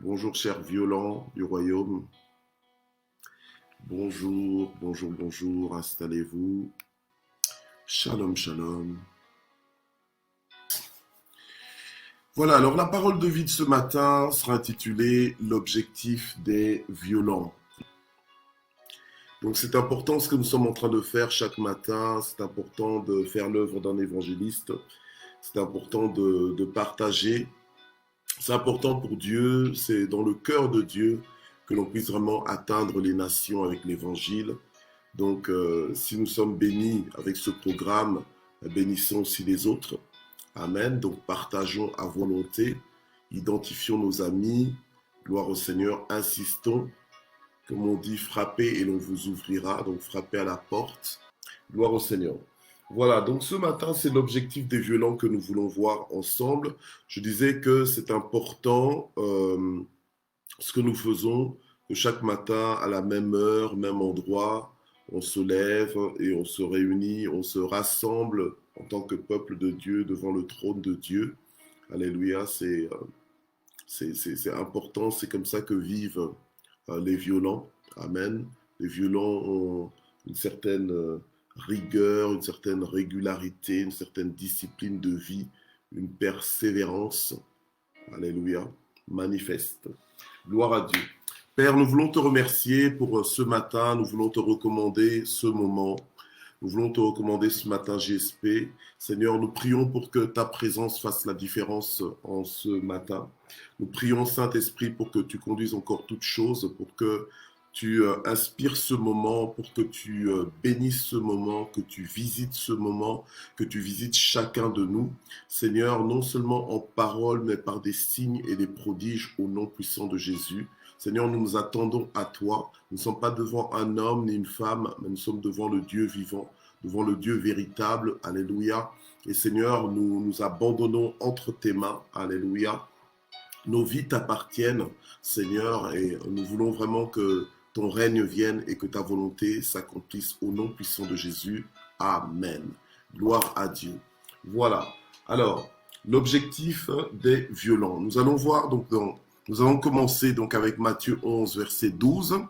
Bonjour, chers violents du royaume. Bonjour, bonjour, bonjour, installez-vous. Shalom, shalom. Voilà, alors la parole de vie de ce matin sera intitulée L'objectif des violents. Donc c'est important ce que nous sommes en train de faire chaque matin, c'est important de faire l'œuvre d'un évangéliste, c'est important de partager, c'est important pour Dieu, c'est dans le cœur de Dieu que l'on puisse vraiment atteindre les nations avec l'évangile. Donc, si nous sommes bénis avec ce programme, bénissons aussi les autres. Amen. Donc, partageons à volonté, identifions nos amis, gloire au Seigneur, insistons, comme on dit, frappez et l'on vous ouvrira. Donc, frappez à la porte. Gloire au Seigneur. Voilà, donc ce matin, c'est l'objectif des violents que nous voulons voir ensemble. Je disais que c'est important ce que nous faisons, que chaque matin, à la même heure, même endroit, on se lève et on se réunit, on se rassemble en tant que peuple de Dieu devant le trône de Dieu. Alléluia, c'est important, c'est comme ça que vivent les violents. Amen. Les violents ont une certaine rigueur, une certaine régularité, une certaine discipline de vie, une persévérance. Alléluia, manifeste. Gloire à Dieu. Père, nous voulons te remercier pour ce matin, nous voulons te recommander ce moment, nous voulons te recommander ce matin GSP. Seigneur, nous prions pour que ta présence fasse la différence en ce matin. Nous prions, Saint-Esprit, pour que tu conduises encore toutes choses, pour que tu inspires ce moment, pour que tu bénisses ce moment, que tu visites ce moment, que tu visites chacun de nous. Seigneur, non seulement en parole, mais par des signes et des prodiges au nom puissant de Jésus. Seigneur, nous nous attendons à toi. Nous ne sommes pas devant un homme ni une femme, mais nous sommes devant le Dieu vivant, devant le Dieu véritable. Alléluia. Et Seigneur, nous nous abandonnons entre tes mains. Alléluia. Nos vies t'appartiennent, Seigneur, et nous voulons vraiment que ton règne vienne et que ta volonté s'accomplisse au nom puissant de Jésus. Amen. Gloire à Dieu. Voilà. Alors, l'objectif des violents. Nous allons voir donc nous allons commencer donc avec Matthieu 11, verset 12.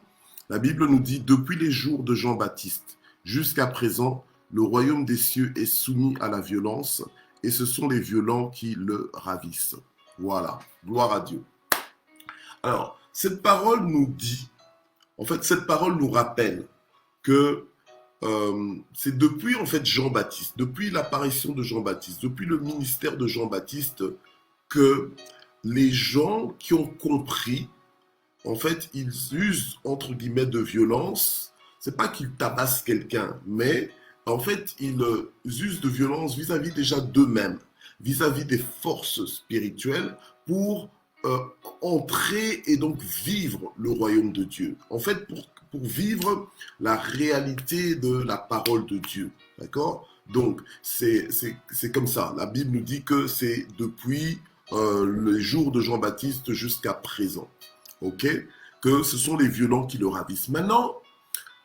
La Bible nous dit, depuis les jours de Jean-Baptiste jusqu'à présent, le royaume des cieux est soumis à la violence et ce sont les violents qui le ravissent. Voilà, gloire à Dieu. Alors, cette parole nous dit, en fait, cette parole nous rappelle que c'est depuis en fait Jean-Baptiste, depuis l'apparition de Jean-Baptiste, depuis le ministère de Jean-Baptiste, que les gens qui ont compris, en fait, ils usent entre guillemets de violence. C'est pas qu'ils tabassent quelqu'un, mais en fait, ils usent de violence vis-à-vis déjà d'eux-mêmes, vis-à-vis des forces spirituelles pour entrer et donc vivre le royaume de Dieu. En fait, pour vivre la réalité de la parole de Dieu. D'accord? Donc, c'est comme ça. La Bible nous dit que c'est depuis les jours de Jean-Baptiste jusqu'à présent. Ok? Que ce sont les violents qui le ravissent. Maintenant,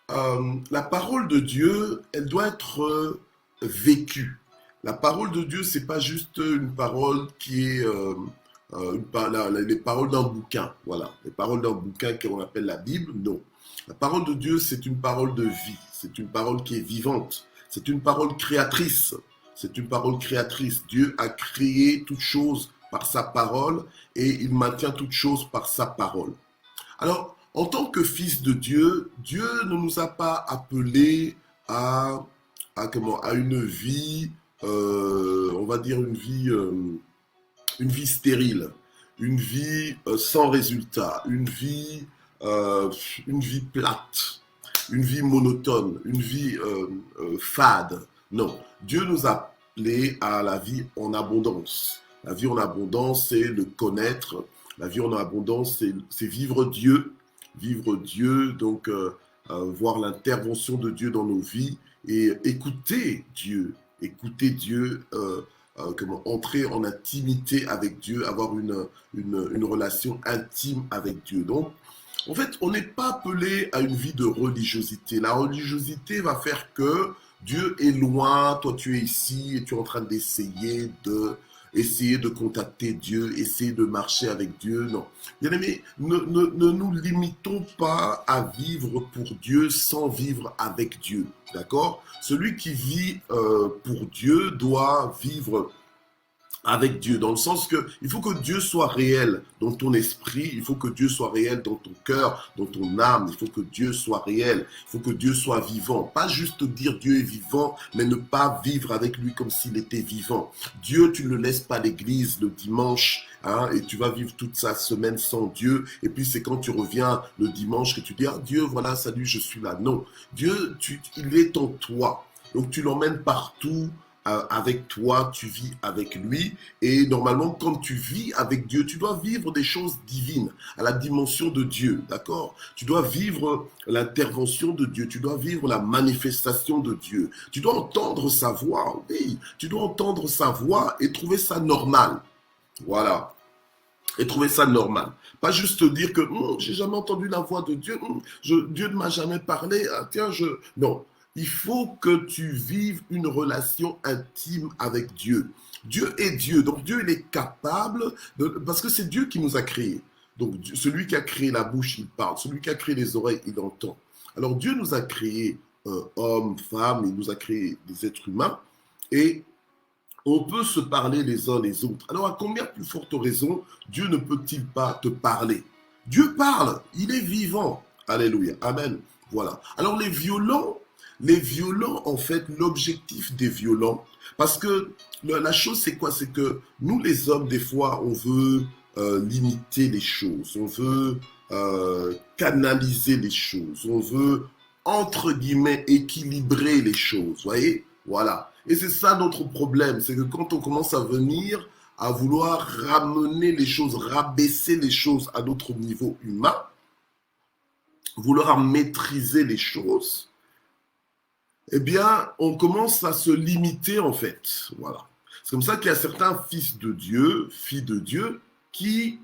la parole de Dieu, elle doit être vécue. La parole de Dieu, c'est pas juste une parole qui est les paroles d'un bouquin. Voilà, les paroles d'un bouquin qu'on appelle la Bible. Non, la parole de Dieu, c'est une parole de vie. C'est une parole qui est vivante. C'est une parole créatrice. C'est une parole créatrice. Dieu a créé toutes choses par sa parole et il maintient toutes choses par sa parole. Alors, en tant que fils de Dieu, Dieu ne nous a pas appelés à une vie, on va dire une vie stérile, une vie sans résultat, une vie plate, une vie monotone, une vie fade. Non, Dieu nous a appelés à la vie en abondance. La vie en abondance, c'est le connaître. La vie en abondance, c'est vivre Dieu, donc voir l'intervention de Dieu dans nos vies et écouter Dieu, comment entrer en intimité avec Dieu, avoir une relation intime avec Dieu. Donc, en fait, on n'est pas appelé à une vie de religiosité. La religiosité va faire que Dieu est loin, toi tu es ici et tu es en train d'essayer de essayer de contacter Dieu, essayer de marcher avec Dieu. Non. Bien aimé, ne nous limitons pas à vivre pour Dieu sans vivre avec Dieu. D'accord? Celui qui vit pour Dieu doit vivre avec Dieu, dans le sens que il faut que Dieu soit réel dans ton esprit, il faut que Dieu soit réel dans ton cœur, dans ton âme, il faut que Dieu soit réel, il faut que Dieu soit vivant. Pas juste dire Dieu est vivant, mais ne pas vivre avec lui comme s'il était vivant. Dieu, tu ne laisses pas l'église le dimanche, hein, et tu vas vivre toute sa semaine sans Dieu, et puis c'est quand tu reviens le dimanche que tu dis, ah Dieu, voilà, salut, je suis là. Non, Dieu, il est en toi, donc tu l'emmènes partout, avec toi, tu vis avec lui. Et normalement, quand tu vis avec Dieu, tu dois vivre des choses divines à la dimension de Dieu, d'accord? Tu dois vivre l'intervention de Dieu, tu dois vivre la manifestation de Dieu. Tu dois entendre sa voix, oui, tu dois entendre sa voix et trouver ça normal. Voilà. Et trouver ça normal. Pas juste dire que j'ai jamais entendu la voix de Dieu, Dieu ne m'a jamais parlé, ah, tiens, Non. Il faut que tu vives une relation intime avec Dieu. Dieu est Dieu, donc Dieu il est capable, parce que c'est Dieu qui nous a créés. Donc celui qui a créé la bouche, il parle. Celui qui a créé les oreilles, il entend. Alors Dieu nous a créés hommes, femmes, il nous a créés des êtres humains. Et on peut se parler les uns les autres. Alors à combien plus forte raison Dieu ne peut-il pas te parler? Dieu parle, il est vivant. Alléluia, amen. Voilà. Alors les violents, en fait, l'objectif des violents, parce que la chose c'est quoi? C'est que nous les hommes, des fois, on veut limiter les choses, on veut canaliser les choses, on veut, entre guillemets, équilibrer les choses, voyez? Voilà. Et c'est ça notre problème, c'est que quand on commence à venir à vouloir ramener les choses, rabaisser les choses à notre niveau humain, vouloir maîtriser les choses, eh bien, on commence à se limiter en fait. Voilà. C'est comme ça qu'il y a certains fils de Dieu, filles de Dieu, qui,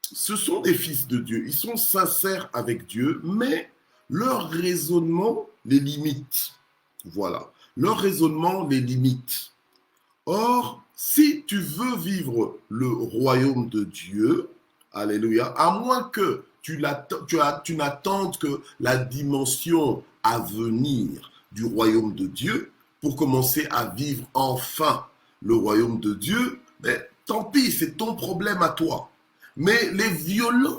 ce sont des fils de Dieu. Ils sont sincères avec Dieu, mais leur raisonnement les limite. Voilà. Leur raisonnement les limite. Or, si tu veux vivre le royaume de Dieu, alléluia, à moins que tu n'attendes que la dimension à venir du royaume de Dieu pour commencer à vivre enfin le royaume de Dieu, ben, tant pis, c'est ton problème à toi. Mais les violents,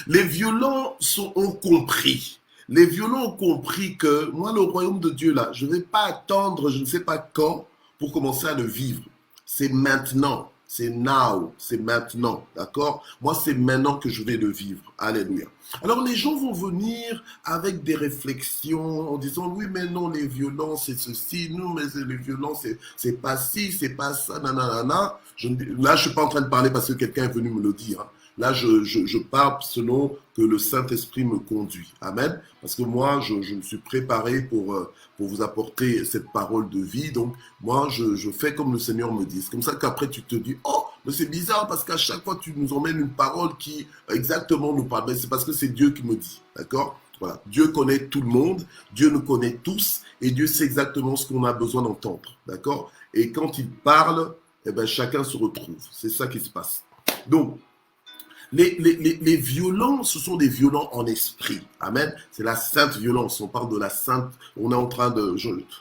les violents ont compris. Les violents ont compris que moi, le royaume de Dieu, là, je ne vais pas attendre, je ne sais pas quand, pour commencer à le vivre. C'est maintenant. C'est now, c'est maintenant, d'accord? Moi, c'est maintenant que je vais le vivre. Alléluia. Alors, les gens vont venir avec des réflexions en disant, oui, mais non, les violences, c'est ceci, non, mais les violences, c'est pas ci, c'est pas ça, nanana. Là, je ne suis pas en train de parler parce que quelqu'un est venu me le dire. Hein. Là, je parle selon que le Saint-Esprit me conduit. Amen. Parce que moi, je me suis préparé pour vous apporter cette parole de vie. Donc, moi, je fais comme le Seigneur me dit. C'est comme ça qu'après, tu te dis, oh, mais c'est bizarre parce qu'à chaque fois, tu nous emmènes une parole qui exactement nous parle. Mais c'est parce que c'est Dieu qui me dit. D'accord? Voilà. Dieu connaît tout le monde. Dieu nous connaît tous. Et Dieu sait exactement ce qu'on a besoin d'entendre. D'accord? Et quand il parle, eh ben, chacun se retrouve. C'est ça qui se passe. Donc, les violents, ce sont des violents en esprit. Amen. C'est la sainte violence. On parle de la sainte, on est en train de,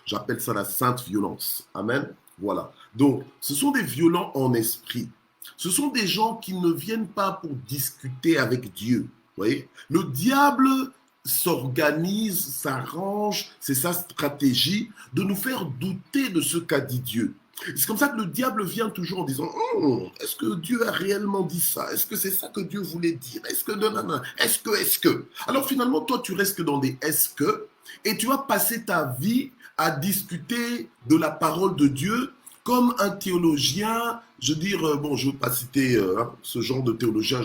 j'appelle ça la sainte violence. Amen. Voilà. Donc, ce sont des violents en esprit. Ce sont des gens qui ne viennent pas pour discuter avec Dieu. Vous voyez? Le diable s'organise, s'arrange, c'est sa stratégie de nous faire douter de ce qu'a dit Dieu. C'est comme ça que le diable vient toujours en disant est-ce que Dieu a réellement dit ça? Est-ce que c'est ça que Dieu voulait dire? Est-ce que non, est-ce que alors finalement toi tu restes dans des est-ce que et tu vas passer ta vie à discuter de la parole de Dieu comme un théologien. Je veux dire bon, je ne veux pas citer ce genre de théologien,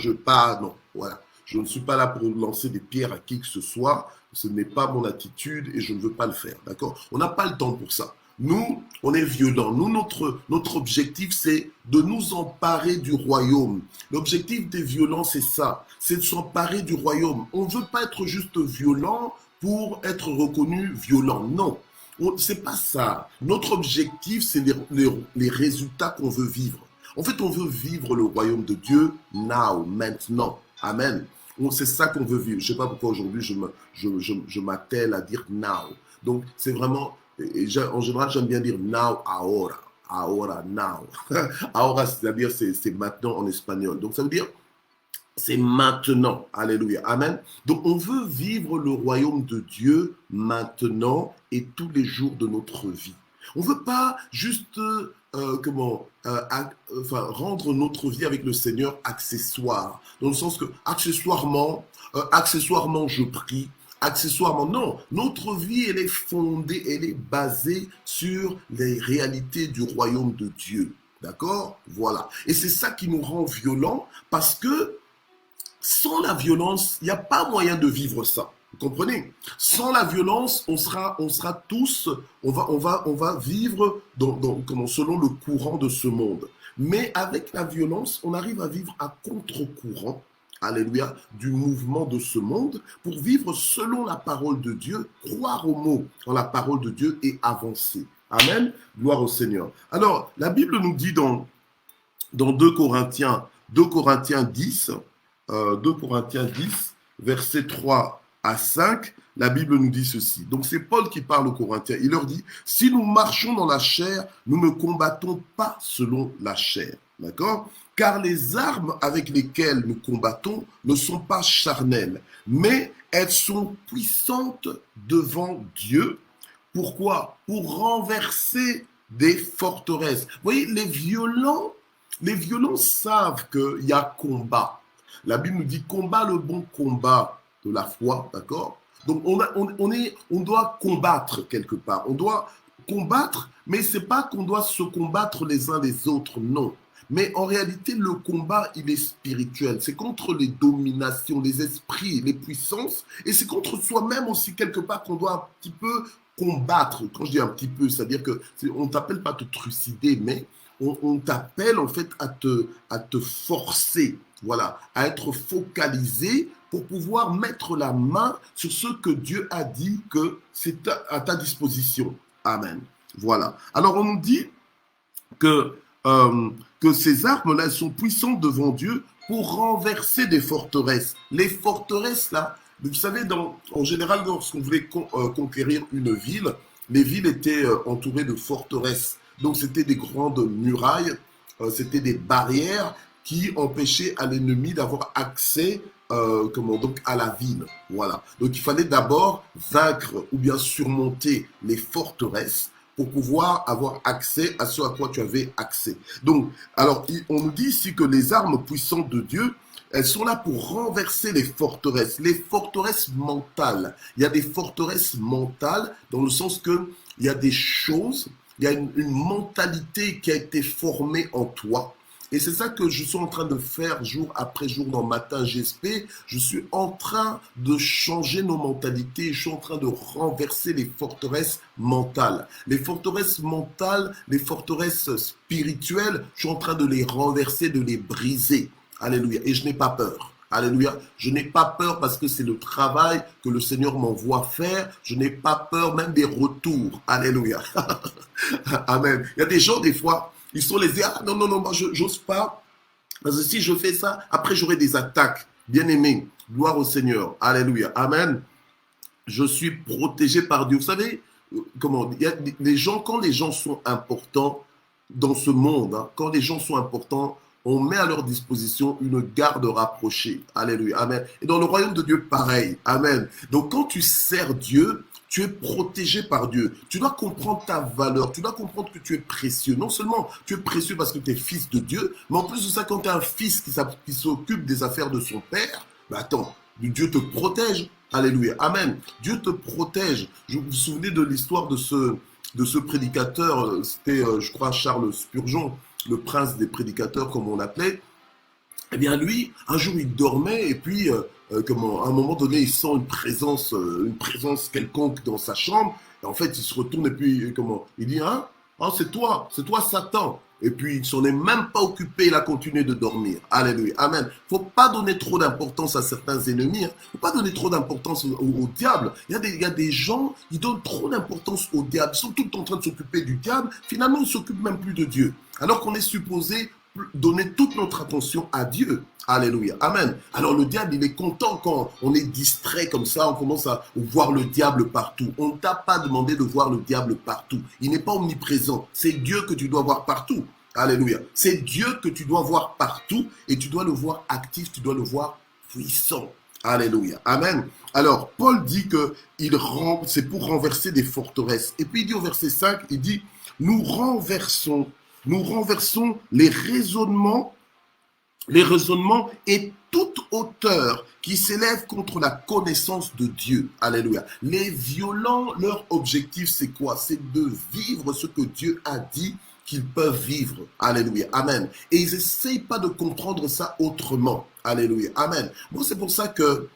non, voilà, je ne suis pas là pour lancer des pierres à qui que ce soit. Ce n'est pas mon attitude et je ne veux pas le faire, d'accord? On n'a pas le temps pour ça. Nous, on est violents. Nous, notre objectif, c'est de nous emparer du royaume. L'objectif des violents, c'est ça. C'est de s'emparer du royaume. On ne veut pas être juste violent pour être reconnu violent. Non. C'est pas ça. Notre objectif, c'est les résultats qu'on veut vivre. En fait, on veut vivre le royaume de Dieu now, maintenant. Amen. C'est ça qu'on veut vivre. Je ne sais pas pourquoi aujourd'hui je m'attelle à dire now. Donc, c'est vraiment, en général, j'aime bien dire now, ahora. Ahora, now. Ahora, c'est-à-dire c'est maintenant en espagnol. Donc, ça veut dire c'est maintenant. Alléluia. Amen. Donc, on veut vivre le royaume de Dieu maintenant et tous les jours de notre vie. On ne veut pas juste rendre notre vie avec le Seigneur accessoire. Dans le sens que, accessoirement, je prie. Accessoirement, non. Notre vie, elle est fondée, elle est basée sur les réalités du royaume de Dieu. D'accord? Voilà. Et c'est ça qui nous rend violents parce que sans la violence, il n'y a pas moyen de vivre ça. Vous comprenez? Sans la violence, on sera tous, on va vivre selon le courant de ce monde. Mais avec la violence, on arrive à vivre à contre-courant, alléluia, du mouvement de ce monde pour vivre selon la parole de Dieu, croire aux mots dans la parole de Dieu et avancer. Amen. Gloire au Seigneur. Alors, la Bible nous dit dans 2 Corinthiens 10, 2 Corinthiens 10, versets 3 à 5, la Bible nous dit ceci. Donc c'est Paul qui parle aux Corinthiens. Il leur dit, si nous marchons dans la chair, nous ne combattons pas selon la chair. D'accord? Car les armes avec lesquelles nous combattons ne sont pas charnelles, mais elles sont puissantes devant Dieu. Pourquoi? Pour renverser des forteresses. Vous voyez, les violents savent qu'il y a combat. La Bible nous dit combat le bon combat de la foi, d'accord? Donc on doit combattre quelque part. On doit combattre, mais c'est pas qu'on doit se combattre les uns les autres, non. Mais en réalité, le combat, il est spirituel. C'est contre les dominations, les esprits, les puissances, et c'est contre soi-même aussi quelque part qu'on doit un petit peu combattre. Quand je dis un petit peu, c'est-à-dire que on t'appelle pas à te trucider, mais on t'appelle en fait à te forcer. Voilà, à être focalisé pour pouvoir mettre la main sur ce que Dieu a dit que c'est à ta disposition. Amen. Voilà. Alors on nous dit que ces armes-là sont puissantes devant Dieu pour renverser des forteresses. Les forteresses là, vous savez, en général, lorsqu'on voulait conquérir une ville, les villes étaient entourées de forteresses. Donc c'était des grandes murailles, c'était des barrières qui empêchait à l'ennemi d'avoir accès donc à la ville. Voilà. Donc il fallait d'abord vaincre ou bien surmonter les forteresses pour pouvoir avoir accès à ce à quoi tu avais accès. Donc, alors, on nous dit ici que les armes puissantes de Dieu, elles sont là pour renverser les forteresses mentales. Il y a des forteresses mentales dans le sens que il y a des choses, il y a une mentalité qui a été formée en toi. Et c'est ça que je suis en train de faire jour après jour dans Matin GSP. Je suis en train de changer nos mentalités. Je suis en train de renverser les forteresses mentales. Les forteresses mentales, les forteresses spirituelles, je suis en train de les renverser, de les briser. Alléluia. Et je n'ai pas peur. Alléluia. Je n'ai pas peur parce que c'est le travail que le Seigneur m'envoie faire. Je n'ai pas peur même des retours. Alléluia. Amen. Il y a des gens, des fois, ils sont les ah non, moi j'ose pas. Parce que si je fais ça, après j'aurai des attaques. Bien-aimé, gloire au Seigneur. Alléluia. Amen. Je suis protégé par Dieu. Vous savez, il y a les gens, quand les gens sont importants dans ce monde, quand les gens sont importants, on met à leur disposition une garde rapprochée. Alléluia. Amen. Et dans le royaume de Dieu, pareil. Amen. Donc quand tu sers Dieu, tu es protégé par Dieu. Tu dois comprendre ta valeur. Tu dois comprendre que tu es précieux. Non seulement tu es précieux parce que tu es fils de Dieu, mais en plus de ça, quand tu es un fils qui s'occupe des affaires de son père, attends, Dieu te protège. Alléluia. Amen. Dieu te protège. Vous vous souvenez de l'histoire de ce prédicateur, c'était, je crois, Charles Spurgeon, le prince des prédicateurs, comme on l'appelait. Eh bien, lui, un jour, il dormait et puis, à un moment donné, il sent une présence quelconque dans sa chambre. Et en fait, il se retourne et puis, il dit, c'est toi, Satan. Et puis, il ne s'en est même pas occupé, il a continué de dormir. Alléluia. Amen. Il ne faut pas donner trop d'importance à certains ennemis. Il ne faut pas donner trop d'importance au diable. Il y a des gens, ils donnent trop d'importance au diable. Ils sont tout le temps en train de s'occuper du diable. Finalement, ils ne s'occupent même plus de Dieu. Alors qu'on est supposé donner toute notre attention à Dieu. Alléluia. Amen. Alors le diable, il est content quand on est distrait comme ça, on commence à voir le diable partout. On ne t'a pas demandé de voir le diable partout. Il n'est pas omniprésent. C'est Dieu que tu dois voir partout. Alléluia. C'est Dieu que tu dois voir partout et tu dois le voir actif, tu dois le voir puissant. Alléluia. Amen. Alors, Paul dit que c'est pour renverser des forteresses. Et puis il dit au verset 5, il dit, nous renversons les raisonnements et toute hauteur qui s'élève contre la connaissance de Dieu. Alléluia. Les violents, leur objectif, c'est quoi? C'est de vivre ce que Dieu a dit qu'ils peuvent vivre. Alléluia. Amen. Et ils n'essayent pas de comprendre ça autrement. Alléluia. Amen. Moi, c'est pour ça que,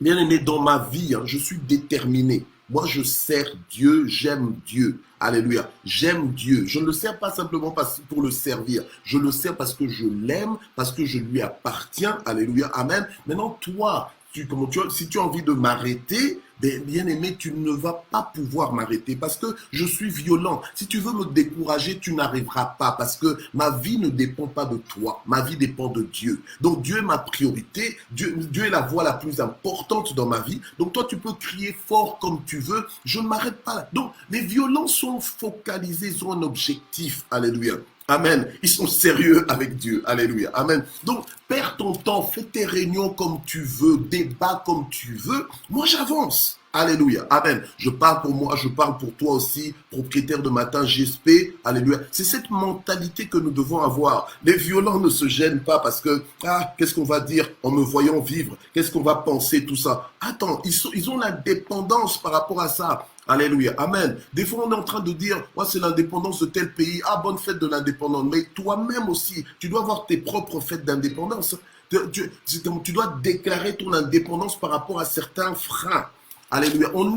bien aimé, dans ma vie, je suis déterminé. Moi, je sers Dieu, j'aime Dieu. Alléluia. J'aime Dieu. Je ne le sers pas simplement pour le servir. Je le sers parce que je l'aime, parce que je lui appartiens. Alléluia. Amen. Maintenant, toi, si tu as envie de m'arrêter, bien aimé, tu ne vas pas pouvoir m'arrêter parce que je suis violent. Si tu veux me décourager, tu n'arriveras pas parce que ma vie ne dépend pas de toi. Ma vie dépend de Dieu. Donc Dieu est ma priorité. Dieu est la voix la plus importante dans ma vie. Donc toi, tu peux crier fort comme tu veux. Je ne m'arrête pas. Donc les violents sont focalisés sur un objectif. Alléluia. Amen. Ils sont sérieux avec Dieu. Alléluia. Amen. Donc, perds ton temps, fais tes réunions comme tu veux, débat comme tu veux. Moi, j'avance. Alléluia. Amen. Je parle pour moi, je parle pour toi aussi, propriétaire de Matin GSP. Alléluia. C'est cette mentalité que nous devons avoir. Les violents ne se gênent pas parce que, qu'est-ce qu'on va dire en me voyant vivre? Qu'est-ce qu'on va penser, tout ça? Attends, ils ont la dépendance par rapport à ça. Alléluia. Amen. Des fois, on est en train de dire, c'est l'indépendance de tel pays. Bonne fête de l'indépendance. Mais toi-même aussi, tu dois avoir tes propres fêtes d'indépendance. Tu dois déclarer ton indépendance par rapport à certains freins. Alléluia. On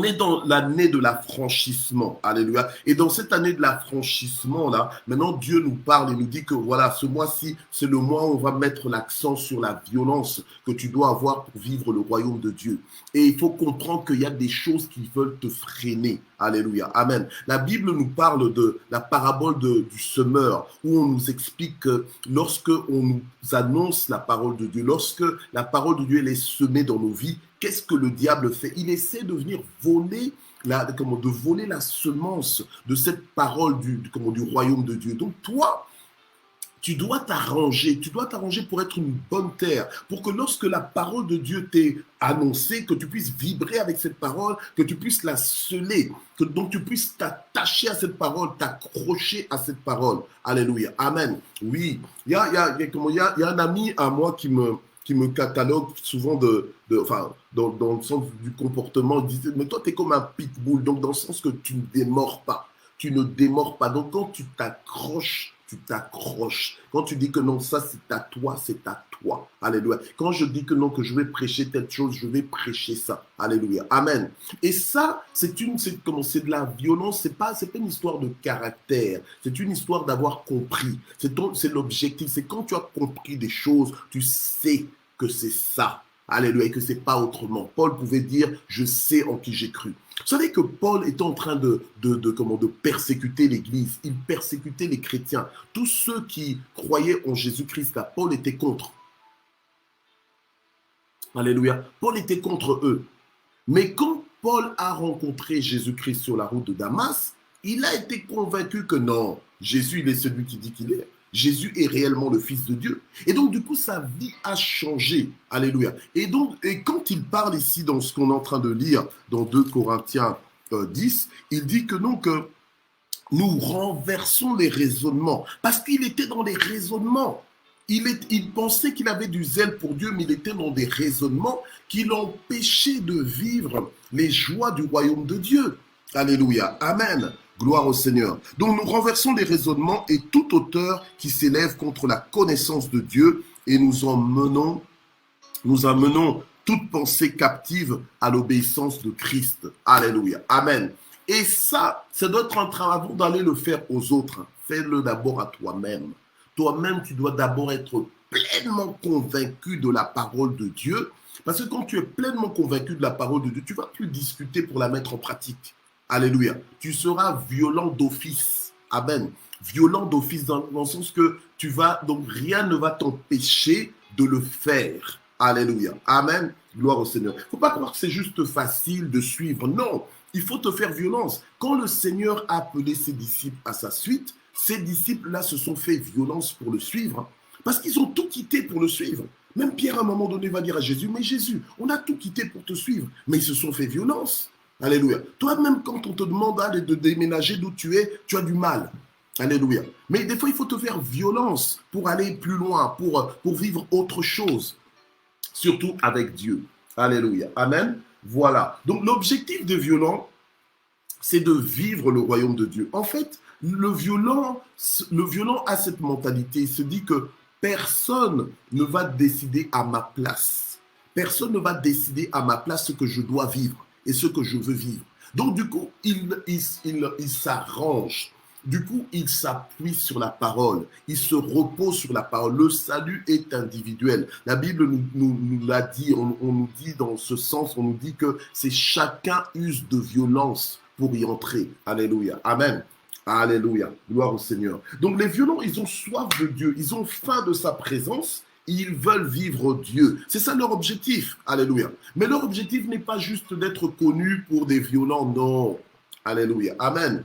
est dans l'année de l'affranchissement. Alléluia. Et dans cette année de l'affranchissement-là, maintenant Dieu nous parle et nous dit que voilà, ce mois-ci, c'est le mois où on va mettre l'accent sur la violence que tu dois avoir pour vivre le royaume de Dieu. Et il faut comprendre qu'il y a des choses qui veulent te freiner. Alléluia. Amen. La Bible nous parle de la parabole du semeur, où on nous explique que lorsque on nous annonce la parole de Dieu, lorsque la parole de Dieu elle est semée dans nos vies, qu'est-ce que le diable fait? Il essaie de venir voler la semence de cette parole du royaume de Dieu. Donc toi, tu dois t'arranger pour être une bonne terre, pour que lorsque la parole de Dieu t'est annoncée, que tu puisses vibrer avec cette parole, que tu puisses la sceller, donc tu puisses t'attacher à cette parole, t'accrocher à cette parole. Alléluia. Amen. Oui, il y a un ami à moi qui me catalogue souvent dans le sens du comportement. Il disait, mais toi, tu es comme un pitbull, donc dans le sens que tu ne démords pas. Tu ne démords pas. Donc, quand tu t'accroches, tu t'accroches. Quand tu dis que non, ça, c'est à toi, c'est à toi. Alléluia. Quand je dis que non, que je vais prêcher telle chose, je vais prêcher ça. Alléluia. Amen. Et ça, c'est de la violence. C'est pas une histoire de caractère. C'est une histoire d'avoir compris. C'est l'objectif. C'est quand tu as compris des choses, tu sais que c'est ça. Alléluia, et que c'est pas autrement. Paul pouvait dire, je sais en qui j'ai cru. Vous savez que Paul était en train de persécuter l'Église. Il persécutait les chrétiens. Tous ceux qui croyaient en Jésus-Christ, là, Paul était contre. Alléluia. Paul était contre eux. Mais quand Paul a rencontré Jésus-Christ sur la route de Damas, il a été convaincu que non, Jésus, il est celui qui dit qu'il est. Jésus est réellement le Fils de Dieu. Et donc, du coup, sa vie a changé. Alléluia. Et quand il parle ici dans ce qu'on est en train de lire, dans 2 Corinthiens 10, il dit que non, que nous renversons les raisonnements. Parce qu'il était dans les raisonnements. Il pensait qu'il avait du zèle pour Dieu, mais il était dans des raisonnements qui l'empêchaient de vivre les joies du royaume de Dieu. Alléluia. Amen. Gloire au Seigneur. Donc nous renversons les raisonnements et toute hauteur qui s'élève contre la connaissance de Dieu et nous amenons toute pensée captive à l'obéissance de Christ. Alléluia. Amen. Et ça doit être un travail avant d'aller le faire aux autres. Fais-le d'abord à toi-même. Toi-même, tu dois d'abord être pleinement convaincu de la parole de Dieu. Parce que quand tu es pleinement convaincu de la parole de Dieu, tu ne vas plus discuter pour la mettre en pratique. Alléluia. Tu seras violent d'office. Amen. Violent d'office dans le sens que donc rien ne va t'empêcher de le faire. Alléluia. Amen. Gloire au Seigneur. Il ne faut pas croire que c'est juste facile de suivre. Non, il faut te faire violence. Quand le Seigneur a appelé ses disciples à sa suite, ces disciples-là se sont fait violence pour le suivre. Parce qu'ils ont tout quitté pour le suivre. Même Pierre, à un moment donné, va dire à Jésus, mais Jésus, on a tout quitté pour te suivre. Mais ils se sont fait violence. Alléluia. Toi-même, quand on te demande de déménager d'où tu es, tu as du mal. Alléluia. Mais des fois, il faut te faire violence pour aller plus loin, pour vivre autre chose. Surtout avec Dieu. Alléluia. Amen. Voilà. Donc, l'objectif des violents, c'est de vivre le royaume de Dieu. En fait, le violent a cette mentalité. Il se dit que personne ne va décider à ma place. Personne ne va décider à ma place ce que je dois vivre et ce que je veux vivre. Donc, du coup, il s'arrange. Du coup, il s'appuie sur la parole. Il se repose sur la parole. Le salut est individuel. La Bible nous l'a dit. On nous dit dans ce sens, on nous dit que c'est chacun use de violence pour y entrer. Alléluia. Amen. Alléluia. Gloire au Seigneur. Donc les violents, ils ont soif de Dieu. Ils ont faim de sa présence. Ils veulent vivre Dieu. C'est ça leur objectif. Alléluia. Mais leur objectif n'est pas juste d'être connus pour des violents. Non. Alléluia. Amen.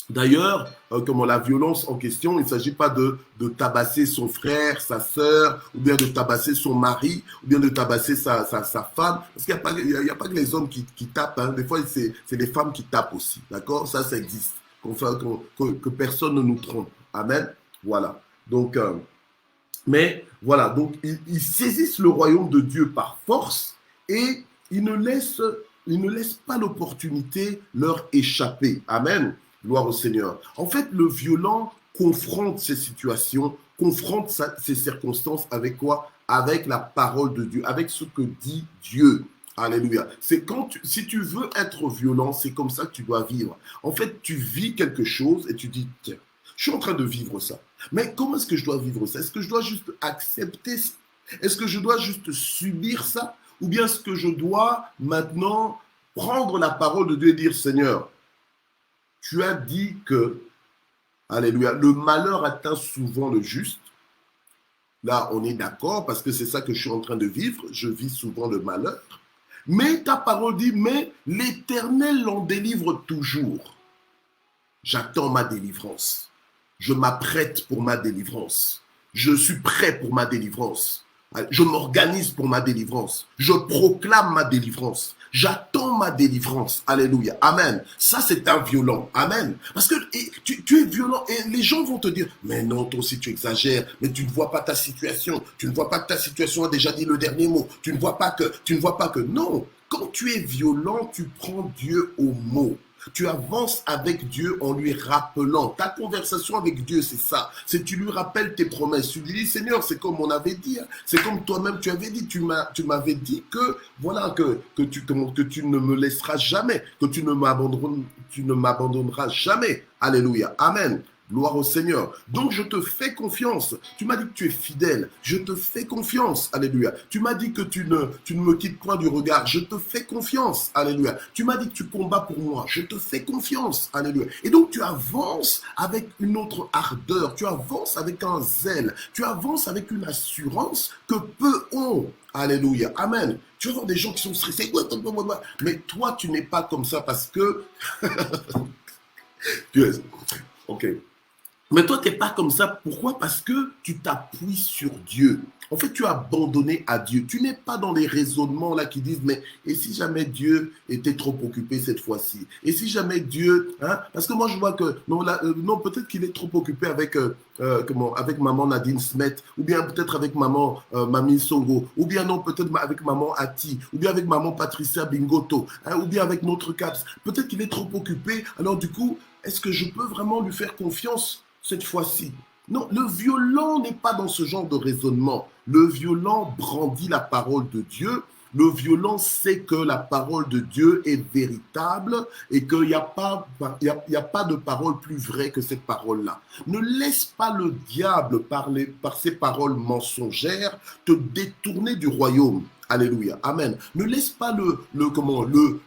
D'ailleurs, comme la violence en question, il ne s'agit pas de tabasser son frère, sa sœur, ou bien de tabasser son mari, ou bien de tabasser sa femme. Parce qu'il n'y a pas que les hommes qui tapent. Hein. Des fois, c'est les femmes qui tapent aussi. D'accord? Ça existe. Que personne ne nous trompe. Amen. Voilà. Donc, mais voilà. Donc, ils saisissent le royaume de Dieu par force et ils ne laissent pas l'opportunité leur échapper. Amen. Gloire au Seigneur. En fait, le violent confronte ces situations, confronte ces circonstances avec quoi? Avec la parole de Dieu, avec ce que dit Dieu. Alléluia. C'est si tu veux être violent, c'est comme ça que tu dois vivre. En fait, tu vis quelque chose et tu dis, tiens, je suis en train de vivre ça. Mais comment est-ce que je dois vivre ça? Est-ce que je dois juste accepter ça? Est-ce que je dois juste subir ça? Ou bien est-ce que je dois maintenant prendre la parole de Dieu et dire, Seigneur, tu as dit que, alléluia, le malheur atteint souvent le juste. Là, on est d'accord parce que c'est ça que je suis en train de vivre. Je vis souvent le malheur. Mais ta parole dit, mais l'Éternel l'en délivre toujours. J'attends ma délivrance. Je m'apprête pour ma délivrance. Je suis prêt pour ma délivrance. Je m'organise pour ma délivrance. Je proclame ma délivrance. J'attends ma délivrance. Alléluia. Amen. Ça, c'est un violent. Amen. Parce que tu es violent et les gens vont te dire, mais non, toi aussi tu exagères, mais tu ne vois pas ta situation. Tu ne vois pas que ta situation a déjà dit le dernier mot. Tu ne vois pas que non. Quand tu es violent, tu prends Dieu au mot. Tu avances avec Dieu en lui rappelant. Ta conversation avec Dieu, c'est ça. C'est tu lui rappelles tes promesses. Tu lui dis, Seigneur, c'est comme on avait dit. Hein. C'est comme toi-même tu avais dit. Tu m'avais dit que voilà que tu ne me laisseras jamais, que tu ne m'abandonneras jamais. Alléluia. Amen. Gloire au Seigneur. Donc, je te fais confiance. Tu m'as dit que tu es fidèle. Je te fais confiance. Alléluia. Tu m'as dit que tu ne me quittes point du regard. Je te fais confiance. Alléluia. Tu m'as dit que tu combats pour moi. Je te fais confiance. Alléluia. Et donc, tu avances avec une autre ardeur. Tu avances avec un zèle. Tu avances avec une assurance que peu ont. Alléluia. Amen. Tu vas voir des gens qui sont stressés. Mais toi, tu n'es pas comme ça parce que... Ok. Mais toi, tu n'es pas comme ça. Pourquoi? Parce que tu t'appuies sur Dieu. En fait, tu as abandonné à Dieu. Tu n'es pas dans les raisonnements là qui disent, mais et si jamais Dieu était trop occupé cette fois-ci? Et si jamais Dieu... Hein? Parce que moi, je vois que... Non, peut-être qu'il est trop occupé avec maman Nadine Smet, ou bien peut-être avec maman Mamie Songo, ou bien non, peut-être avec maman Ati, ou bien avec maman Patricia Bingoto, hein? Ou bien avec notre CAPS. Peut-être qu'il est trop occupé. Alors du coup, est-ce que je peux vraiment lui faire confiance cette fois-ci? Non, le violent n'est pas dans ce genre de raisonnement. Le violent brandit la parole de Dieu, Le violent sait que la parole de Dieu est véritable et qu'il n'y a pas, il y a pas de parole plus vraie que cette parole-là. Ne laisse pas le diable par ses paroles mensongères te détourner du royaume. Alléluia. Amen. Ne laisse pas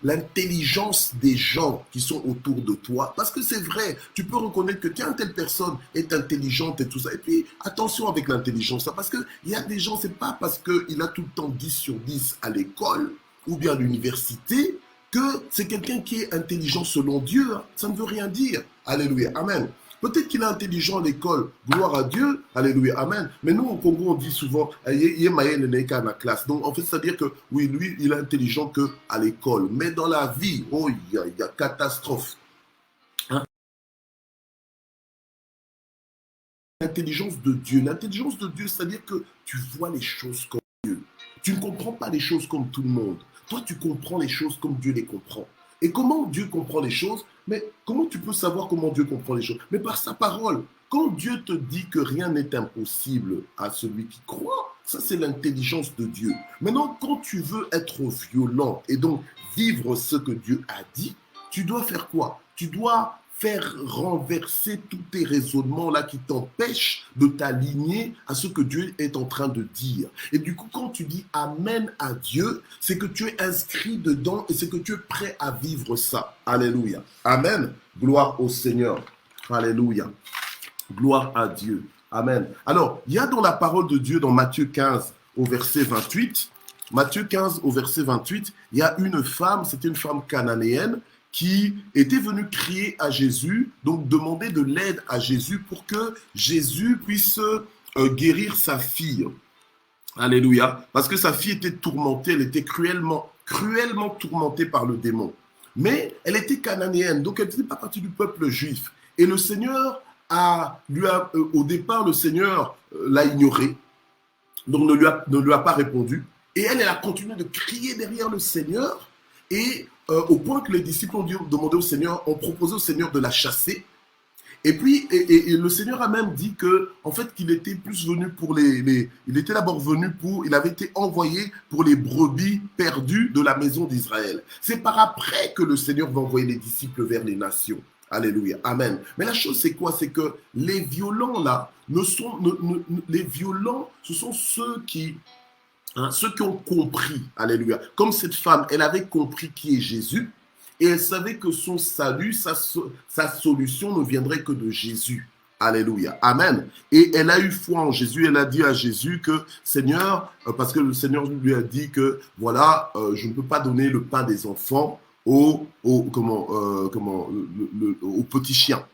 l'intelligence des gens qui sont autour de toi. Parce que c'est vrai, tu peux reconnaître que tiens, telle personne est intelligente et tout ça. Et puis, attention avec l'intelligence. Parce qu'il y a des gens, c'est pas parce qu'il a tout le temps 10 sur 10 à l'école ou bien à l'université que c'est quelqu'un qui est intelligent selon Dieu. Ça ne veut rien dire. Alléluia. Amen. Peut-être qu'il est intelligent à l'école, gloire à Dieu, alléluia, amen. Mais nous, au Congo, on dit souvent, il est qu'à la classe. Donc, en fait, c'est-à-dire que, oui, lui, il est intelligent qu'à l'école. Mais dans la vie, oh, il y a catastrophe. Hein? L'intelligence de Dieu. L'intelligence de Dieu, c'est-à-dire que tu vois les choses comme Dieu. Tu ne comprends pas les choses comme tout le monde. Toi, tu comprends les choses comme Dieu les comprend. Et comment Dieu comprend les choses? Mais comment tu peux savoir comment Dieu comprend les choses? Mais par sa parole. Quand Dieu te dit que rien n'est impossible à celui qui croit, ça c'est l'intelligence de Dieu. Maintenant, quand tu veux être violent et donc vivre ce que Dieu a dit, tu dois faire quoi? Tu dois faire renverser tous tes raisonnements là qui t'empêchent de t'aligner à ce que Dieu est en train de dire. Et du coup, quand tu dis Amen à Dieu, c'est que tu es inscrit dedans et c'est que tu es prêt à vivre ça. Alléluia. Amen. Gloire au Seigneur. Alléluia. Gloire à Dieu. Amen. Alors, il y a dans la parole de Dieu, dans Matthieu 15 au verset 28, Matthieu 15 au verset 28, il y a une femme, c'était une femme cananéenne, qui était venu crier à Jésus, donc demander de l'aide à Jésus pour que Jésus puisse guérir sa fille. Alléluia. Parce que sa fille était tourmentée, elle était cruellement tourmentée par le démon. Mais elle était cananéenne, donc elle ne faisait pas partie du peuple juif. Et le Seigneur au départ, le Seigneur l'a ignorée, donc ne lui a pas répondu. Et elle a continué de crier derrière le Seigneur. Et au point que les disciples ont demandé au Seigneur, ont proposé au Seigneur de la chasser. Et puis, et le Seigneur a même dit que, en fait, qu'il était plus venu pour il était d'abord venu il avait été envoyé pour les brebis perdues de la maison d'Israël. C'est par après que le Seigneur va envoyer les disciples vers les nations. Alléluia, amen. Mais la chose, c'est quoi? C'est que les violents, là, les violents, ce sont ceux qui ont compris, alléluia. Comme cette femme, elle avait compris qui est Jésus et elle savait que son salut, sa solution ne viendrait que de Jésus. Alléluia, amen. Et elle a eu foi en Jésus, elle a dit à Jésus que Seigneur, parce que le Seigneur lui a dit que voilà, je ne peux pas donner le pain des enfants aux petits chiens.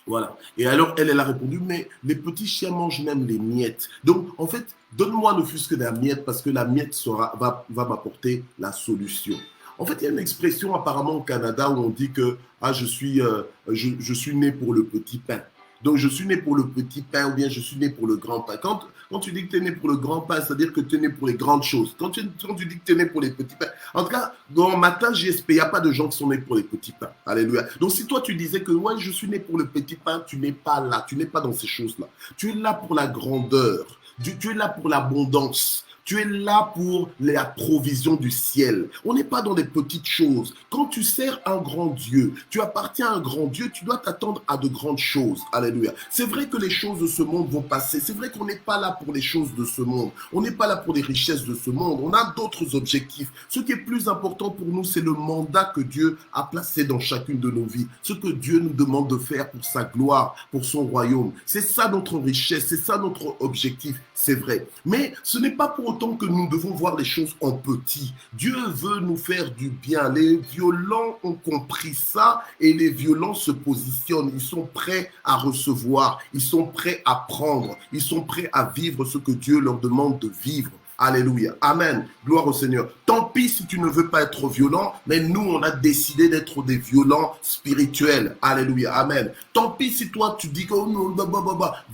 Voilà. Et alors, elle a répondu, mais les petits chiens mangent même les miettes. Donc, en fait, donne-moi ne fût-ce que de la miette, parce que la miette va m'apporter la solution. En fait, il y a une expression apparemment au Canada où on dit que je suis né pour le petit pain. Donc, je suis né pour le petit pain ou bien je suis né pour le grand pain. Quand tu dis que tu es né pour le grand pain, c'est-à-dire que tu es né pour les grandes choses. Quand tu dis que tu es né pour les petits pains, en tout cas, dans Matin JSP, il n'y a pas de gens qui sont nés pour les petits pains. Alléluia. Donc, si toi, tu disais que ouais, je suis né pour le petit pain, tu n'es pas là. Tu n'es pas dans ces choses-là. Tu es là pour la grandeur. Tu es là pour l'abondance. Tu es là pour la provision du ciel. On n'est pas dans des petites choses. Quand tu sers un grand Dieu, tu appartiens à un grand Dieu, tu dois t'attendre à de grandes choses. Alléluia. C'est vrai que les choses de ce monde vont passer. C'est vrai qu'on n'est pas là pour les choses de ce monde. On n'est pas là pour les richesses de ce monde. On a d'autres objectifs. Ce qui est plus important pour nous, c'est le mandat que Dieu a placé dans chacune de nos vies. Ce que Dieu nous demande de faire pour sa gloire, pour son royaume. C'est ça notre richesse, c'est ça notre objectif. C'est vrai. Mais ce n'est pas pour autant que nous devons voir les choses en petit. Dieu veut nous faire du bien. Les violents ont compris ça et les violents se positionnent. Ils sont prêts à recevoir. Ils sont prêts à prendre. Ils sont prêts à vivre ce que Dieu leur demande de vivre. Alléluia. Amen. Gloire au Seigneur. Tant pis si tu ne veux pas être violent, mais nous, on a décidé d'être des violents spirituels. Alléluia. Amen. Tant pis si toi, tu dis que oh non,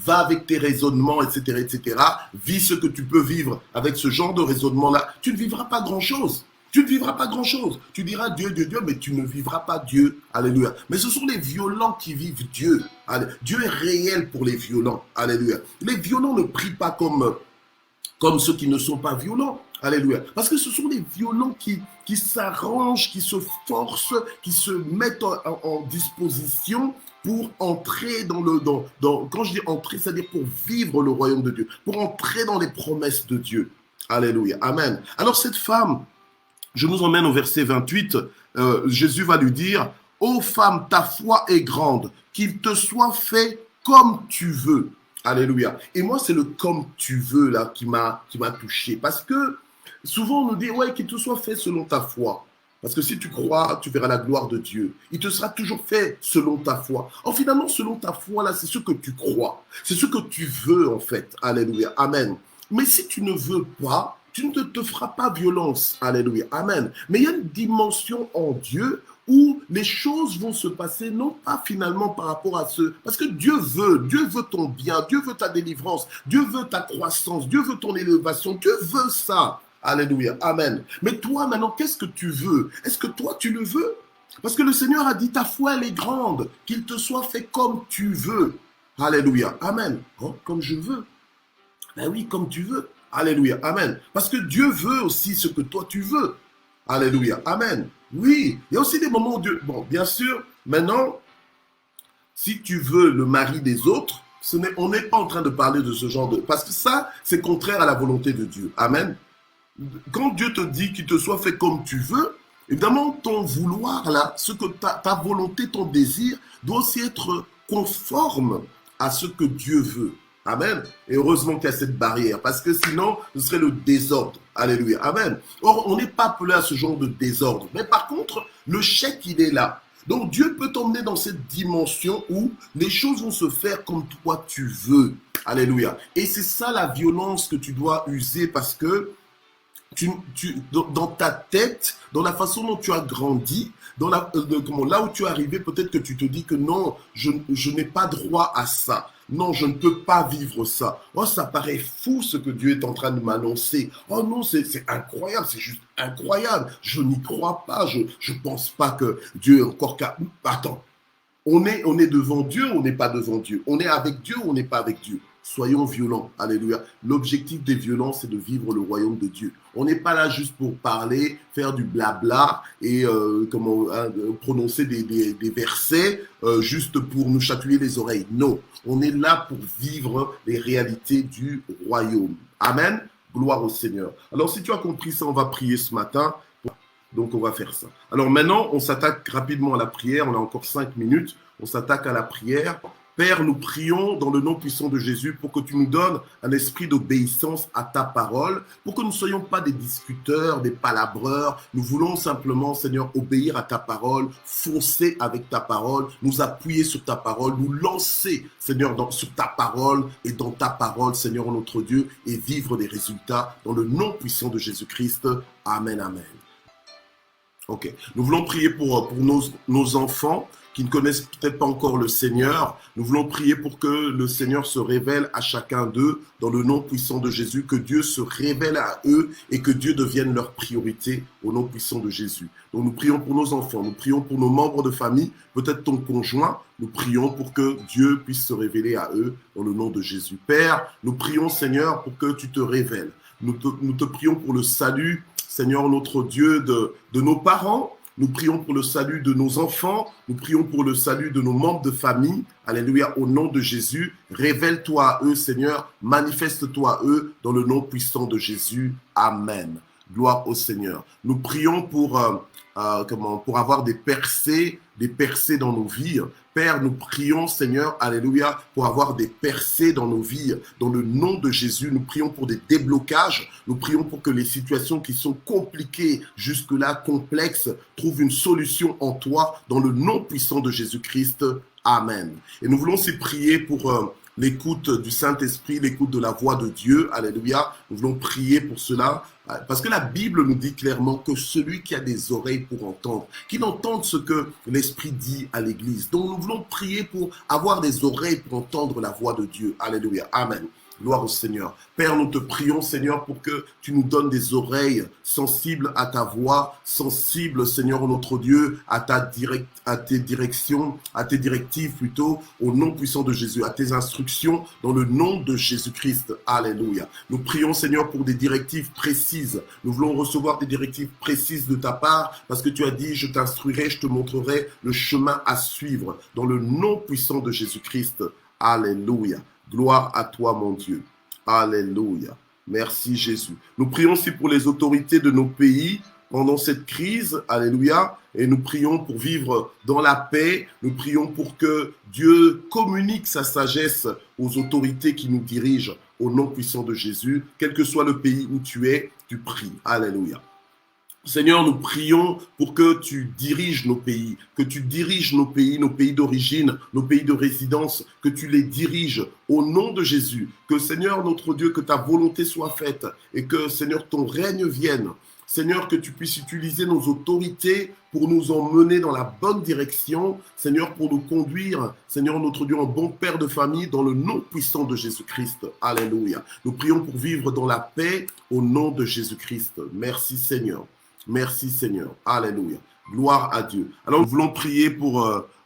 va avec tes raisonnements, etc., etc. Vis ce que tu peux vivre avec ce genre de raisonnement-là. Tu ne vivras pas grand-chose. Tu ne vivras pas grand-chose. Tu diras Dieu, Dieu, Dieu, mais tu ne vivras pas Dieu. Alléluia. Mais ce sont les violents qui vivent Dieu. Dieu est réel pour les violents. Alléluia. Les violents ne prient pas comme ceux qui ne sont pas violents. Alléluia. Parce que ce sont les violents qui s'arrangent, qui se forcent, qui se mettent en disposition pour entrer quand je dis entrer, c'est-à-dire pour vivre le royaume de Dieu, pour entrer dans les promesses de Dieu. Alléluia. Amen. Alors cette femme, je nous emmène au verset 28, Jésus va lui dire, « Ô femme, ta foi est grande, qu'il te soit fait comme tu veux. » Alléluia. Et moi, c'est le « comme tu veux » là qui m'a touché. Parce que souvent, on nous dit, ouais, qu'il te soit fait selon ta foi. Parce que si tu crois, tu verras la gloire de Dieu. Il te sera toujours fait selon ta foi. En finalement, selon ta foi, là, c'est ce que tu crois. C'est ce que tu veux, en fait. Alléluia. Amen. Mais si tu ne veux pas, tu ne te feras pas violence. Alléluia. Amen. Mais il y a une dimension en Dieu où les choses vont se passer, non pas finalement par rapport à ce... Parce que Dieu veut ton bien, Dieu veut ta délivrance, Dieu veut ta croissance, Dieu veut ton élévation, Dieu veut ça. Alléluia, amen. Mais toi, maintenant, qu'est-ce que tu veux? Est-ce que toi, tu le veux? Parce que le Seigneur a dit, ta foi, elle est grande, qu'il te soit fait comme tu veux. Alléluia, amen. Oh, comme je veux. Ben oui, comme tu veux. Alléluia, amen. Parce que Dieu veut aussi ce que toi, tu veux. Alléluia, amen. Oui, il y a aussi des moments où Dieu... Bon, bien sûr, maintenant, si tu veux le mari des autres, on n'est pas en train de parler de ce genre de... Parce que ça, c'est contraire à la volonté de Dieu. Amen. Quand Dieu te dit qu'il te soit fait comme tu veux, évidemment, ton vouloir, là, ce que ta volonté, ton désir, doit aussi être conforme à ce que Dieu veut. Amen. Et heureusement qu'il y a cette barrière, parce que sinon, ce serait le désordre. Alléluia. Amen. Or, on n'est pas appelé à ce genre de désordre. Mais par contre, le chèque, il est là. Donc, Dieu peut t'emmener dans cette dimension où les choses vont se faire comme toi tu veux. Alléluia. Et c'est ça la violence que tu dois user, parce que dans ta tête, dans la façon dont tu as grandi, là où tu es arrivé, peut-être que tu te dis que non, je n'ai pas droit à ça. Non, je ne peux pas vivre ça. Oh, ça paraît fou ce que Dieu est en train de m'annoncer. Oh non, c'est incroyable, c'est juste incroyable. Je n'y crois pas, je pense pas que Dieu est encore capable. Attends, on est devant Dieu ou on n'est pas devant Dieu? On est avec Dieu ou on n'est pas avec Dieu? Soyons violents, alléluia. L'objectif des violences, c'est de vivre le royaume de Dieu. On n'est pas là juste pour parler, faire du blabla et prononcer des versets juste pour nous chatouiller les oreilles. Non, on est là pour vivre les réalités du royaume. Amen. Gloire au Seigneur. Alors, si tu as compris ça, on va prier ce matin. Donc, on va faire ça. Alors maintenant, on s'attaque rapidement à la prière. On a encore 5 minutes. On s'attaque à la prière. Père, nous prions dans le nom puissant de Jésus pour que tu nous donnes un esprit d'obéissance à ta parole, pour que nous ne soyons pas des discuteurs, des palabreurs. Nous voulons simplement, Seigneur, obéir à ta parole, foncer avec ta parole, nous appuyer sur ta parole, nous lancer, Seigneur, sur ta parole et dans ta parole, Seigneur notre Dieu, et vivre des résultats dans le nom puissant de Jésus-Christ. Amen, amen. Ok, nous voulons prier pour nos enfants qui ne connaissent peut-être pas encore le Seigneur. Nous voulons prier pour que le Seigneur se révèle à chacun d'eux dans le nom puissant de Jésus, que Dieu se révèle à eux et que Dieu devienne leur priorité au nom puissant de Jésus. Donc nous prions pour nos enfants, nous prions pour nos membres de famille, peut-être ton conjoint, nous prions pour que Dieu puisse se révéler à eux dans le nom de Jésus. Père, nous prions Seigneur pour que tu te révèles. Nous te prions pour le salut, Seigneur notre Dieu, de nos parents. Nous prions pour le salut de nos enfants. Nous prions pour le salut de nos membres de famille. Alléluia, au nom de Jésus. Révèle-toi à eux, Seigneur. Manifeste-toi à eux dans le nom puissant de Jésus. Amen. Gloire au Seigneur. Nous prions pour avoir des percées dans nos vies. Père, nous prions, Seigneur, alléluia, pour avoir des percées dans nos vies. Dans le nom de Jésus, nous prions pour des déblocages. Nous prions pour que les situations qui sont compliquées, jusque-là complexes, trouvent une solution en toi, dans le nom puissant de Jésus-Christ. Amen. Et nous voulons aussi prier pour l'écoute du Saint-Esprit, l'écoute de la voix de Dieu. Alléluia. Nous voulons prier pour cela. Parce que la Bible nous dit clairement que celui qui a des oreilles pour entendre, qu'il entende ce que l'Esprit dit à l'Église. Donc nous voulons prier pour avoir des oreilles pour entendre la voix de Dieu. Alléluia. Amen. Gloire au Seigneur. Père, nous te prions, Seigneur, pour que tu nous donnes des oreilles sensibles à ta voix, sensibles, Seigneur, notre Dieu, à tes directions, à tes directives plutôt, au nom puissant de Jésus, à tes instructions, dans le nom de Jésus-Christ. Alléluia. Nous prions, Seigneur, pour des directives précises. Nous voulons recevoir des directives précises de ta part, parce que tu as dit, je t'instruirai, je te montrerai le chemin à suivre, dans le nom puissant de Jésus-Christ. Alléluia. Gloire à toi, mon Dieu. Alléluia. Merci, Jésus. Nous prions aussi pour les autorités de nos pays pendant cette crise. Alléluia. Et nous prions pour vivre dans la paix. Nous prions pour que Dieu communique sa sagesse aux autorités qui nous dirigent au nom puissant de Jésus. Quel que soit le pays où tu es, tu pries. Alléluia. Seigneur, nous prions pour que tu diriges nos pays, nos pays d'origine, nos pays de résidence, que tu les diriges au nom de Jésus. Que Seigneur, notre Dieu, que ta volonté soit faite et que Seigneur, ton règne vienne. Seigneur, que tu puisses utiliser nos autorités pour nous emmener dans la bonne direction. Seigneur, pour nous conduire, Seigneur, notre Dieu, en bon père de famille, dans le nom puissant de Jésus-Christ. Alléluia. Nous prions pour vivre dans la paix au nom de Jésus-Christ. Merci Seigneur. Merci Seigneur. Alléluia. Gloire à Dieu. Alors nous voulons prier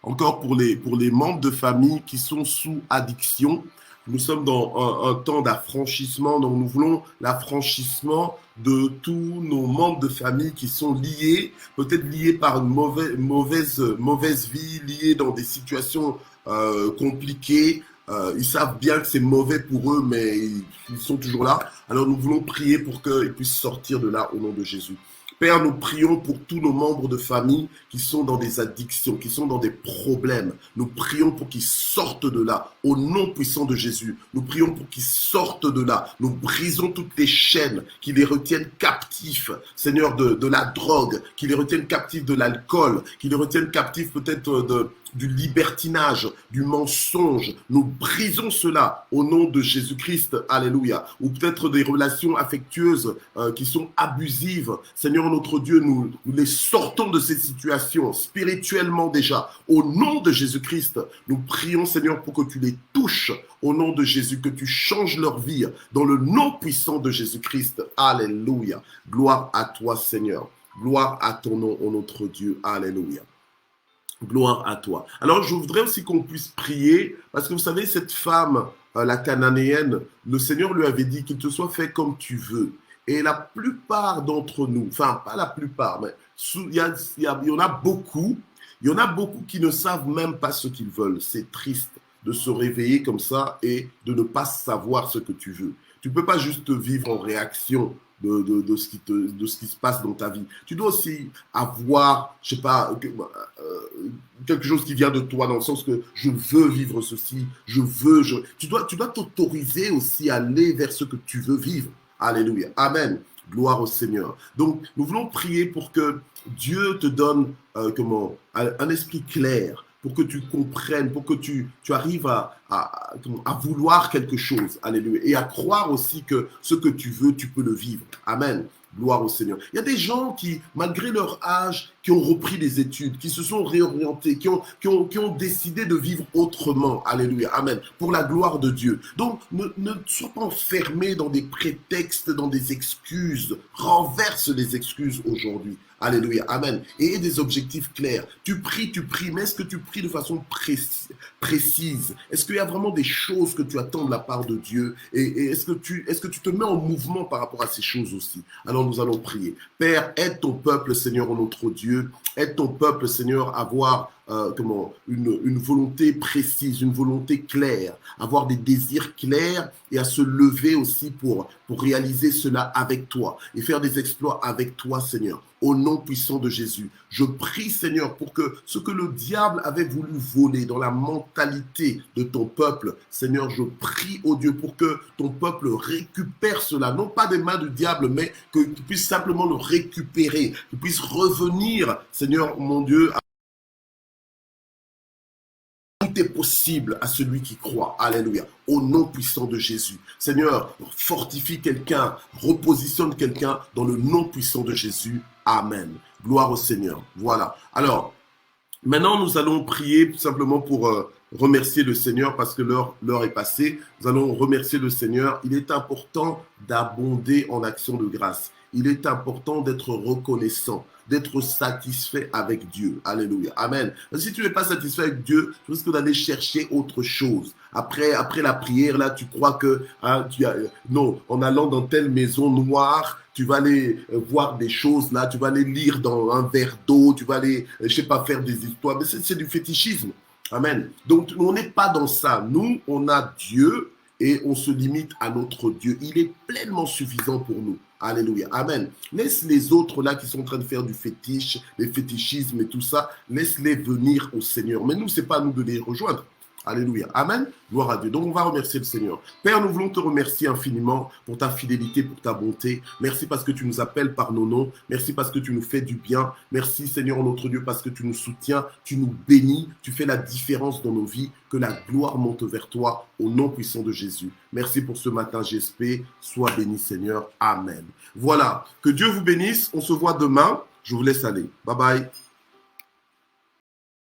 encore pour les membres de famille qui sont sous addiction. Nous sommes dans un temps d'affranchissement, donc nous voulons l'affranchissement de tous nos membres de famille qui sont liés, peut-être liés par une mauvaise vie, liés dans des situations compliquées. Ils savent bien que c'est mauvais pour eux, mais ils sont toujours là. Alors nous voulons prier pour qu'ils puissent sortir de là au nom de Jésus. Père, nous prions pour tous nos membres de famille qui sont dans des addictions, qui sont dans des problèmes. Nous prions pour qu'ils sortent de là, au nom puissant de Jésus. Nous prions pour qu'ils sortent de là. Nous brisons toutes les chaînes qui les retiennent captifs, Seigneur, de la drogue, qui les retiennent captifs de l'alcool, qui les retiennent captifs peut-être du libertinage, du mensonge. Nous brisons cela au nom de Jésus-Christ. Alléluia. Ou peut-être des relations affectueuses qui sont abusives. Seigneur notre Dieu, nous les sortons de ces situations spirituellement déjà. Au nom de Jésus-Christ, nous prions Seigneur pour que tu les touches au nom de Jésus, que tu changes leur vie dans le nom puissant de Jésus-Christ. Alléluia. Gloire à toi Seigneur. Gloire à ton nom, ô notre Dieu. Alléluia. Gloire à toi. Alors, je voudrais aussi qu'on puisse prier, parce que vous savez, cette femme, la cananéenne, le Seigneur lui avait dit qu'il te soit fait comme tu veux. Et la plupart d'entre nous, enfin, pas la plupart, mais il y en a beaucoup qui ne savent même pas ce qu'ils veulent. C'est triste de se réveiller comme ça et de ne pas savoir ce que tu veux. Tu ne peux pas juste vivre en réaction de ce qui se passe dans ta vie. Tu dois aussi avoir, je sais pas, quelque chose qui vient de toi, dans le sens que je veux vivre ceci, tu dois t'autoriser aussi à aller vers ce que tu veux vivre. Alléluia. Amen. Gloire au Seigneur. Donc, nous voulons prier pour que Dieu te donne un esprit clair, pour que tu comprennes, pour que tu arrives à vouloir quelque chose. Alléluia. Et à croire aussi que ce que tu veux, tu peux le vivre. Amen. Gloire au Seigneur. Il y a des gens qui, malgré leur âge, qui ont repris des études, qui se sont réorientés, qui ont décidé de vivre autrement. Alléluia. Amen. Pour la gloire de Dieu. Donc, ne sois pas enfermé dans des prétextes, dans des excuses. Renverse les excuses aujourd'hui. Alléluia, amen. Et aie des objectifs clairs. Tu pries, mais est-ce que tu pries de façon précise? Est-ce qu'il y a vraiment des choses que tu attends de la part de Dieu? Et est-ce que tu te mets en mouvement par rapport à ces choses aussi? Alors nous allons prier. Père, aide ton peuple, Seigneur, notre Dieu. Aide ton peuple, Seigneur, à avoir une volonté précise, une volonté claire, avoir des désirs clairs et à se lever aussi pour réaliser cela avec toi et faire des exploits avec toi, Seigneur. Au nom puissant de Jésus, je prie, Seigneur, pour que ce que le diable avait voulu voler dans la mentalité de ton peuple, Seigneur, je prie, oh Dieu, pour que ton peuple récupère cela, non pas des mains du diable, mais que tu puisses simplement le récupérer, qu'il puisse revenir, Seigneur, mon Dieu, tout est possible à celui qui croit. Alléluia. Au nom puissant de Jésus. Seigneur, fortifie quelqu'un, repositionne quelqu'un dans le nom puissant de Jésus. Amen. Gloire au Seigneur. Voilà. Alors, maintenant, nous allons prier simplement pour remercier le Seigneur parce que l'heure est passée. Nous allons remercier le Seigneur. Il est important d'abonder en action de grâce. Il est important d'être reconnaissant, d'être satisfait avec Dieu. Alléluia. Amen. Si tu n'es pas satisfait avec Dieu, tu risques d'aller chercher autre chose. Après la prière, là, tu crois que non, en allant dans telle maison noire, tu vas aller voir des choses là, tu vas aller lire dans un verre d'eau, tu vas aller, je sais pas, faire des histoires. Mais c'est du fétichisme. Amen. Donc, on n'est pas dans ça. Nous, on a Dieu et on se limite à notre Dieu. Il est pleinement suffisant pour nous. Alléluia. Amen. Laisse les autres là qui sont en train de faire du fétiche, les fétichismes et tout ça, laisse-les venir au Seigneur. Mais nous, c'est pas à nous de les rejoindre. Alléluia. Amen. Gloire à Dieu. Donc, on va remercier le Seigneur. Père, nous voulons te remercier infiniment pour ta fidélité, pour ta bonté. Merci parce que tu nous appelles par nos noms. Merci parce que tu nous fais du bien. Merci, Seigneur, notre Dieu, parce que tu nous soutiens, tu nous bénis, tu fais la différence dans nos vies. Que la gloire monte vers toi au nom puissant de Jésus. Merci pour ce matin, GSP. Sois béni, Seigneur. Amen. Voilà. Que Dieu vous bénisse. On se voit demain. Je vous laisse aller. Bye bye.